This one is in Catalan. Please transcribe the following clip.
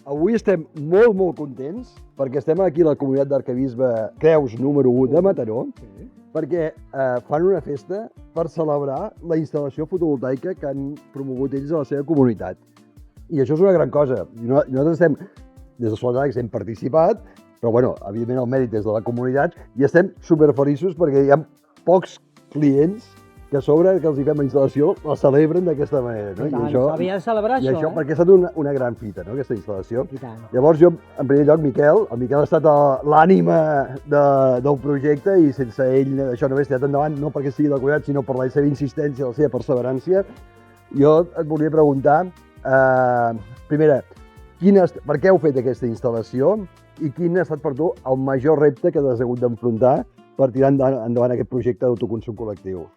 Avui estem molt contents perquè estem aquí a la comunitat d'Arquebisbe Creus número 1 de Mataró, perquè fan una festa per celebrar la instal·lació fotovoltaica que han promogut ells a la seva comunitat. I això és una gran cosa. Nosaltres estem, des de Soldadacs hem participat, però bueno, evidentment el mèrit és de la comunitat i estem superfeliços perquè hi ha pocs clients que a sobre que els hi fem la instal·lació la celebren d'aquesta manera. No? Havia de celebrar això, perquè ha estat una gran fita, no? Aquesta instal·lació. I tant. Llavors jo, en primer lloc, el Miquel ha estat l'ànima del projecte i sense ell això no hauria estat endavant, no perquè sigui de la comunitat, sinó per la seva insistència, la seva perseverància. Jo et volia preguntar, primera, per què heu fet aquesta instal·lació i quin ha estat per tu el major repte que t'has hagut d'enfrontar per tirar endavant aquest projecte d'autoconsum col·lectiu?